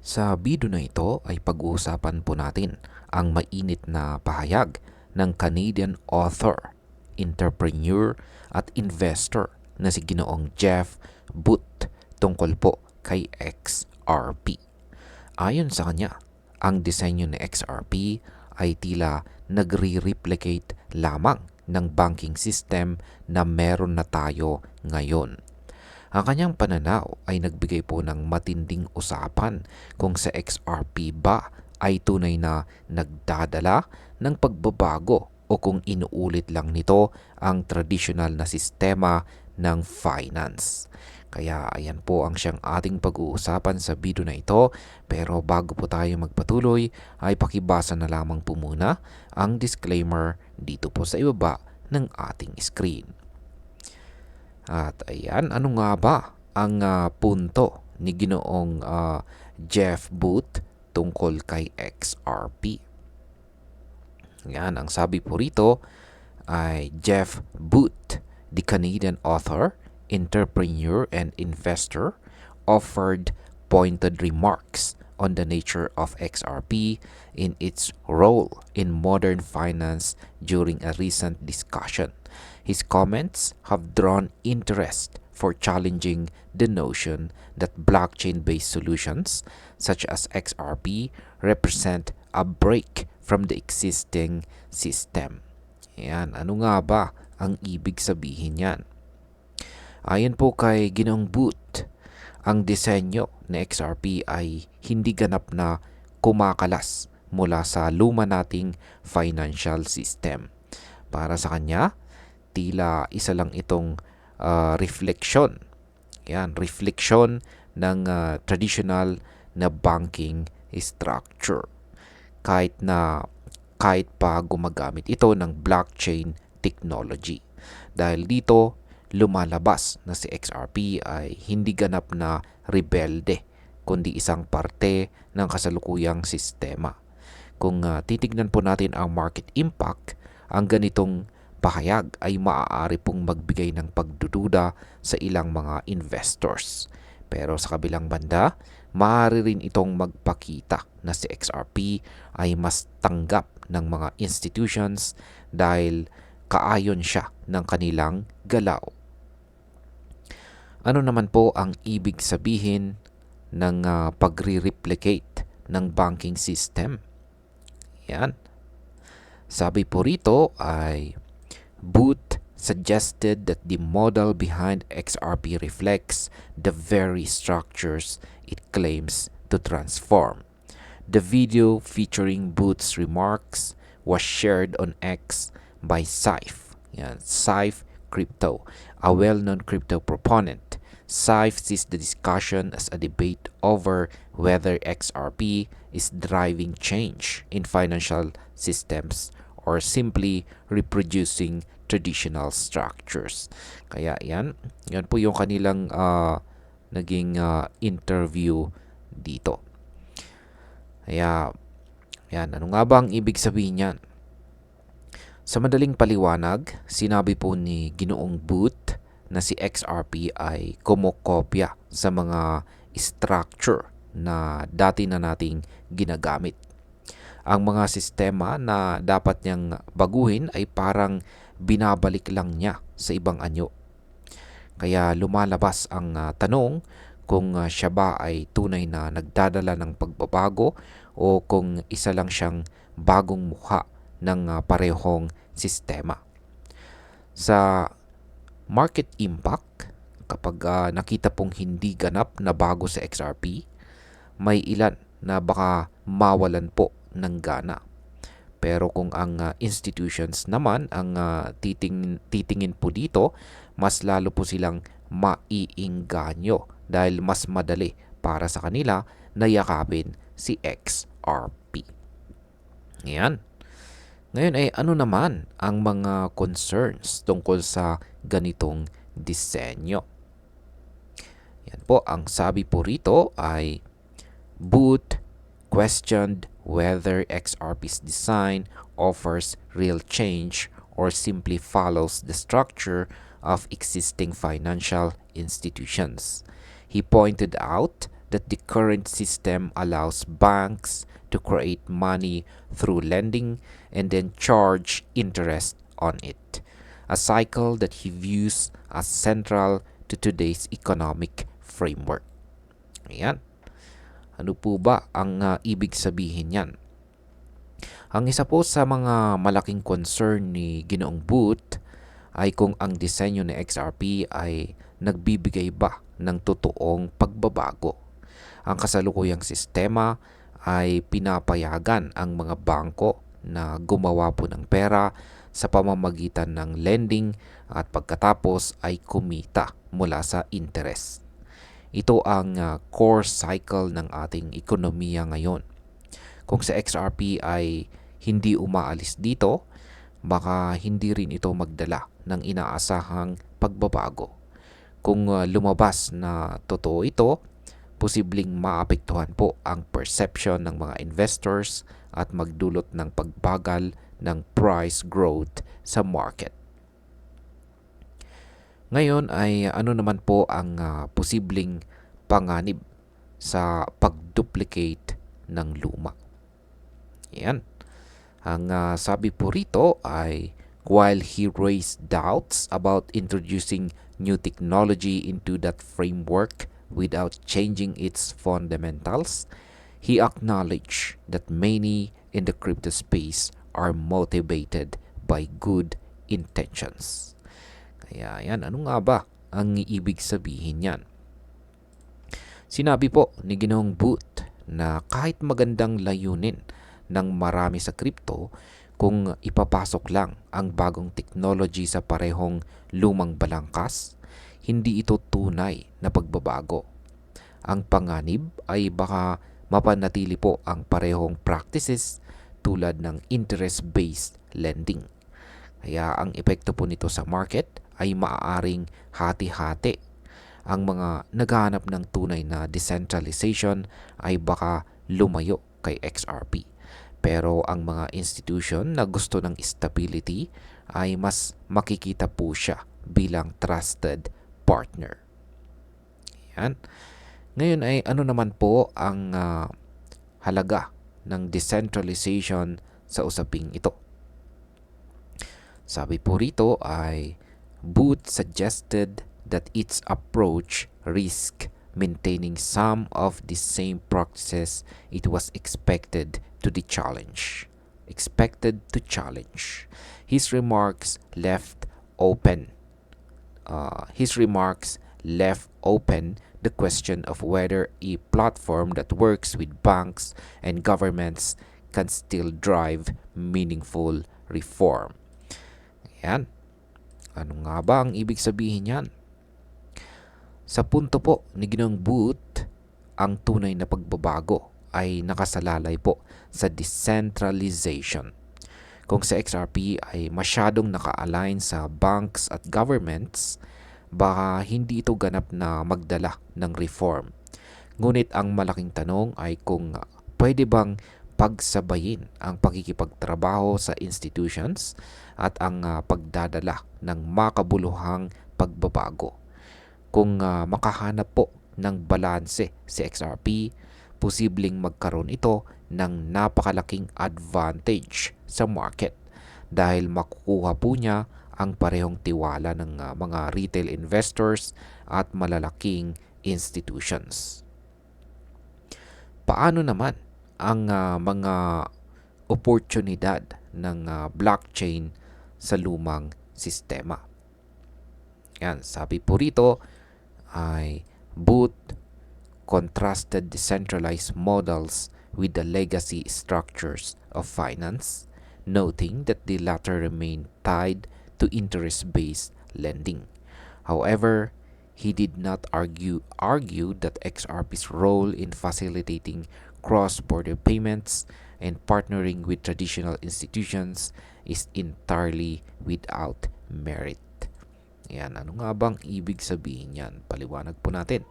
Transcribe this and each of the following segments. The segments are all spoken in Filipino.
Sa video na ito ay pag-uusapan po natin ang mainit na pahayag ng Canadian author, entrepreneur at investor na si Ginoong Jeff Booth tungkol po kay XRP. Ayon sa kanya, ang disenyo ni XRP ay tila nagre-replicate lamang ng banking system na meron na tayo ngayon. Ang kanyang pananaw ay nagbigay po ng matinding usapan kung sa XRP ba ay tunay na nagdadala ng pagbabago o kung inuulit lang nito ang tradisyonal na sistema ng finance. Kaya ayan po ang siyang ating pag-uusapan sa video na ito. Pero bago po tayo magpatuloy ay pakibasa na lamang po muna ang disclaimer dito po sa ibaba ng ating screen. At ayan, ano nga ba ang punto ni Ginoong Jeff Booth tungkol kay XRP? Yan, ang sabi po rito ay Jeff Booth, the Canadian author, entrepreneur, and investor, offered pointed remarks on the nature of XRP in its role in modern finance during a recent discussion. His comments have drawn interest for challenging the notion that blockchain-based solutions such as XRP represent a break from the existing system. Yan, ano nga ba ang ibig sabihin yan? Ayon po kay Ginoong Booth, ang disenyo ng XRP ay hindi ganap na kumakalas mula sa luma nating financial system. Para sa kanya, tila isa lang itong refleksyon. Yan, refleksyon ng traditional na banking structure. Kahit pa gumagamit ito ng blockchain technology. Dahil dito, lumalabas na si XRP ay hindi ganap na rebelde, kundi isang parte ng kasalukuyang sistema. Kung titignan po natin ang market impact, ang ganitong pahayag ay maaari pong magbigay ng pagdududa sa ilang mga investors. Pero sa kabilang banda, maaari rin itong magpakita na si XRP ay mas tanggap ng mga institutions dahil kaayon siya ng kanilang galaw. Ano naman po ang ibig sabihin ng pagre-replicate ng banking system? Yan. Sabi po rito ay Booth suggested that the model behind XRP reflects the very structures it claims to transform. The video featuring Booth's remarks was shared on X by Saif. Yan, Saif Crypto, a well-known crypto proponent. Saif sees the discussion as a debate over whether XRP is driving change in financial systems or simply reproducing traditional structures. Kaya yan po yung kanilang naging interview dito. Kaya yan, ano nga ba ang ibig sabihin yan? Sa madaling paliwanag, sinabi po ni Ginoong Booth na si XRP ay kumokopya sa mga structure na dati na nating ginagamit. Ang mga sistema na dapat niyang baguhin ay parang binabalik lang niya sa ibang anyo. Kaya lumalabas ang tanong kung siya ba ay tunay na nagdadala ng pagbabago o kung isa lang siyang bagong mukha ng parehong sistema. Sa market impact, kapag nakita pong hindi ganap na bago sa XRP, may ilan na baka mawalan po ng gana. Pero kung ang institutions naman ang titingin po dito, mas lalo po silang maiinganyo dahil mas madali para sa kanila na yakapin si XRP. Ngayon ay ano naman ang mga concerns tungkol sa ganitong disenyo? Yan po, ang sabi po rito ay Booth questioned whether XRP's design offers real change or simply follows the structure of existing financial institutions. He pointed out that the current system allows banks to create money through lending and then charge interest on it, a cycle that he views as central to today's economic framework. Ayan. Ano po ba ang ibig sabihin yan? Ang isa po sa mga malaking concern ni Ginoong Booth ay kung ang disenyo ni XRP ay nagbibigay ba ng totoong pagbabago. Ang kasalukuyang sistema ay pinapayagan ang mga bangko na gumawa po ng pera sa pamamagitan ng lending at pagkatapos ay kumita mula sa interest. Ito ang core cycle ng ating ekonomiya ngayon. Kung sa XRP ay hindi umaalis dito, baka hindi rin ito magdala ng inaasahang pagbabago. Kung lumabas na totoo ito, posibleng maapektuhan po ang perception ng mga investors at magdulot ng pagbagal ng price growth sa market. Ngayon ay ano naman po ang posibleng panganib sa pag-duplicate ng luma? Yan. Ang sabi po rito ay, while he raised doubts about introducing new technology into that framework without changing its fundamentals, he acknowledged that many in the crypto space are motivated by good intentions. Kaya yan, ano nga ba ang ibig sabihin yan? Sinabi po ni Ginoong Booth na kahit magandang layunin ng marami sa crypto, kung ipapasok lang ang bagong technology sa parehong lumang balangkas, hindi ito tunay na pagbabago. Ang panganib ay baka mapanatili po ang parehong practices tulad ng interest-based lending. Kaya ang epekto po nito sa market ay maaaring hati-hati. Ang mga naghahanap ng tunay na decentralization ay baka lumayo kay XRP. Pero ang mga institution na gusto ng stability ay mas makikita po siya bilang trusted partner. Yan. Ngayon ay ano naman po ang halaga ng decentralization sa usaping ito? Sabi po rito ay, Booth suggested that its approach risk maintaining some of the same practices it was expected to challenge. His remarks left open the question of whether a platform that works with banks and governments can still drive meaningful reform. Yan. Ano nga ba ang ibig sabihin yan? Sa punto po ni Ginoong Booth, ang tunay na pagbabago ay nakasalalay po sa decentralization. Kung sa XRP ay masyadong naka-align sa banks at governments, baka hindi ito ganap na magdala ng reform. Ngunit ang malaking tanong ay kung pwede bang pagsabayin ang pakikipagtrabaho sa institutions at ang pagdadala ng makabuluhang pagbabago. Kung makahanap po ng balanse si XRP, posibleng magkaroon ito ng napakalaking advantage sa market dahil makukuha po niya ang parehong tiwala ng mga retail investors at malalaking institutions. Paano naman ang mga oportunidad ng blockchain sa lumang sistema? Yan, sabi po rito ay Booth contrasted decentralized models with the legacy structures of finance, noting that the latter remain tied to interest-based lending. However, he did not argue that XRP's role in facilitating cross-border payments and partnering with traditional institutions is entirely without merit. Yan, ano nga bang ibig sabihin yan? Paliwanag po natin.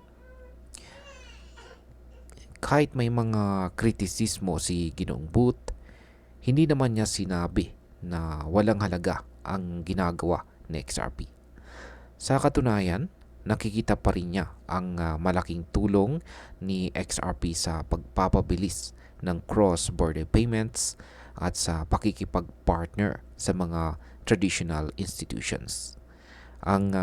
Kahit may mga kritisismo si Ginoong Booth, hindi naman niya sinabi na walang halaga ang ginagawa ni XRP. Sa katunayan, nakikita pa rin niya ang malaking tulong ni XRP sa pagpapabilis ng cross-border payments at sa pakikipag-partner sa mga traditional institutions. Ang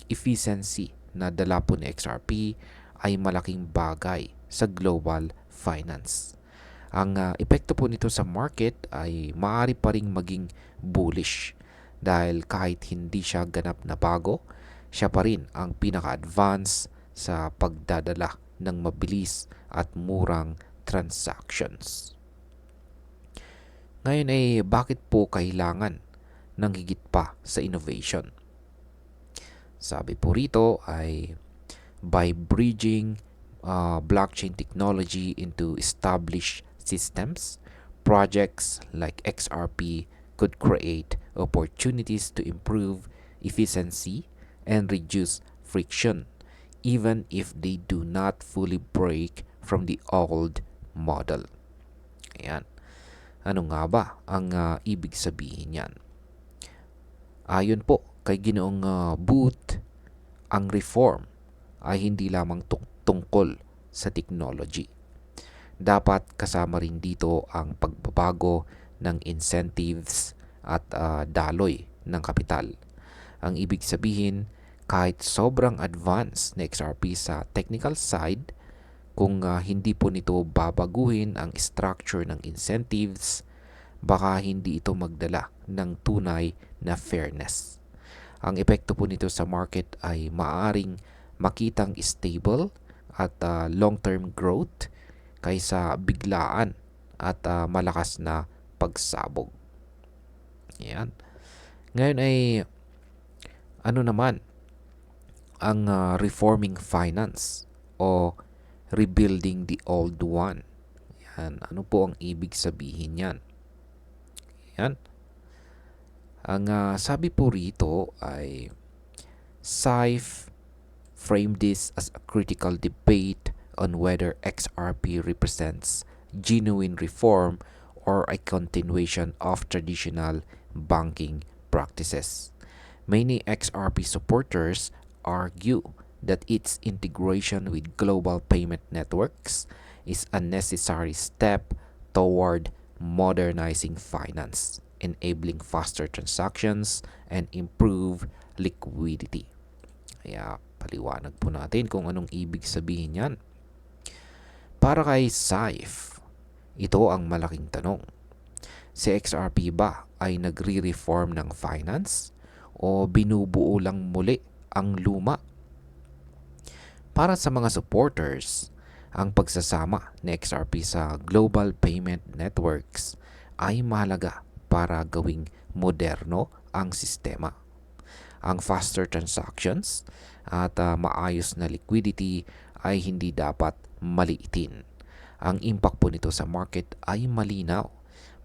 efficiency na dala po ni XRP ay malaking bagay sa global finance. Ang epekto po nito sa market ay maaari pa ring maging bullish dahil kahit hindi siya ganap na bago, siya pa rin ang pinaka-advance sa pagdadala ng mabilis at murang transactions. Ngayon ay bakit po kailangan ng higit pa sa innovation? Sabi po rito ay by bridging blockchain technology into established systems, projects like XRP could create opportunities to improve efficiency and reduce friction, even if they do not fully break from the old model. Ayan. Ano nga ba ang ibig sabihin yan? Ayon po kay Ginoong Booth, ang reform ay hindi lamang tungkol sa technology. Dapat kasama rin dito ang pagbabago ng incentives at daloy ng kapital. Ang ibig sabihin, kahit sobrang advanced na XRP sa technical side, kung hindi po nito babaguhin ang structure ng incentives, baka hindi ito magdala ng tunay na fairness. Ang epekto po nito sa market ay maaring makitang stable at long-term growth kaysa biglaan at malakas na pagsabog. Yan. Ngayon ay ano naman ang reforming finance o rebuilding the old one? Yan. Ano po ang ibig sabihin yan? Yan. Ang sabi po rito ay SAIF framed this as a critical debate on whether XRP represents genuine reform or a continuation of traditional banking practices. Many XRP supporters argue that its integration with global payment networks is a necessary step toward modernizing finance, enabling faster transactions and improve liquidity. Kaya paliwanag po natin kung anong ibig sabihin yan. Para kay Saif, ito ang malaking tanong. Si XRP ba ay nagre-reform ng finance o binubuo lang muli ang luma? Para sa mga supporters, ang pagsasama ni XRP sa global payment networks ay mahalaga para gawing moderno ang sistema. Ang faster transactions at maayos na liquidity ay hindi dapat maliitin. Ang impact po nito sa market ay malinaw.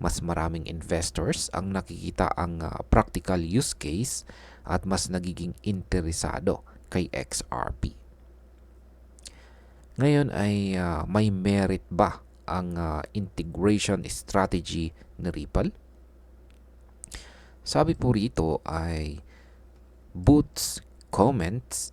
Mas maraming investors ang nakikita ang practical use case at mas nagiging interesado kay XRP. Ngayon ay may merit ba ang integration strategy ni Ripple? Sabi po rito ay Booth's comments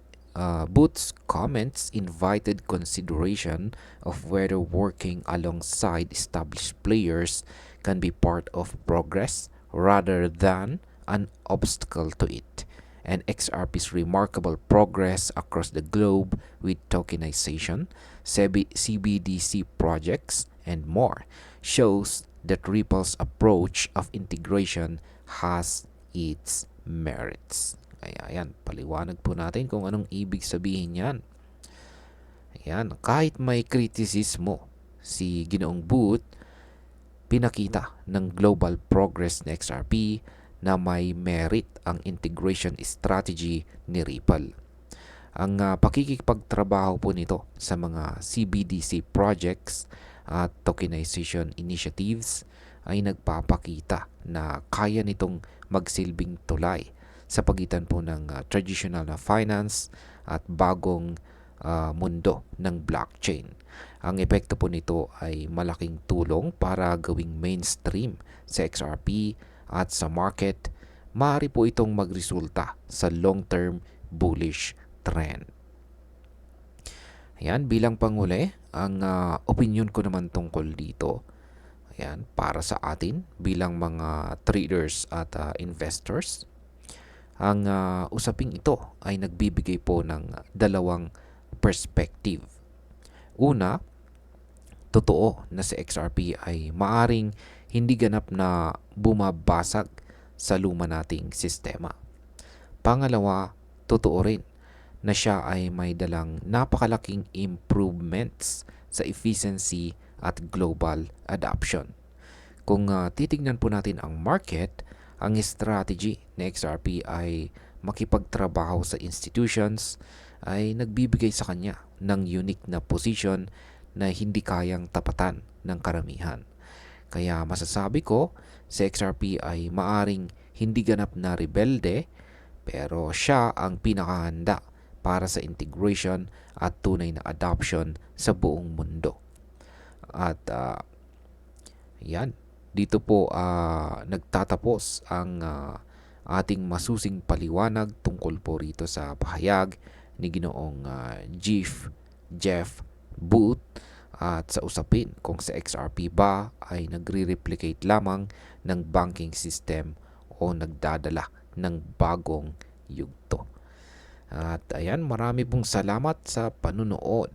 invited consideration of whether working alongside established players can be part of progress rather than an obstacle to it. And XRP's remarkable progress across the globe with tokenization, CBDC projects, and more shows that Ripple's approach of integration has its merits. Kaya ayan, paliwanag po natin kung anong ibig sabihin yan. Ayan, kahit may kritisismo si Ginoong Booth, pinakita ng global progress ng XRP na may merit ang integration strategy ni Ripple. Ang pakikipagtrabaho po nito sa mga CBDC projects at tokenization initiatives ay nagpapakita na kaya nitong magsilbing tulay sa pagitan po ng traditional na finance at bagong mundo ng blockchain. Ang epekto po nito ay malaking tulong para gawing mainstream sa XRP at sa market. Maaari po itong magresulta sa long-term bullish trend. Ayan, bilang panghuli, ang opinion ko naman tungkol dito, ayan, para sa atin bilang mga traders at investors, ang usaping ito ay nagbibigay po ng dalawang perspective. Una, totoo na si XRP ay maaring hindi ganap na bumabasag sa luma nating sistema. Pangalawa, totoo rin na siya ay may dalang napakalaking improvements sa efficiency at global adoption. Kung titignan po natin ang market, ang strategy ng XRP ay makipagtrabaho sa institutions ay nagbibigay sa kanya ng unique na position na hindi kayang tapatan ng karamihan. Kaya masasabi ko, si XRP ay maaring hindi ganap na rebelde, pero siya ang pinakahanda para sa integration at tunay na adoption sa buong mundo. At yan, dito po nagtatapos ang ating masusing paliwanag tungkol po rito sa pahayag ni Ginoong Jeff Booth at sa usapin kung sa XRP ba ay nagre-replicate lamang ng banking system o nagdadala ng bagong yugto. At ayan, marami pong salamat sa panunood.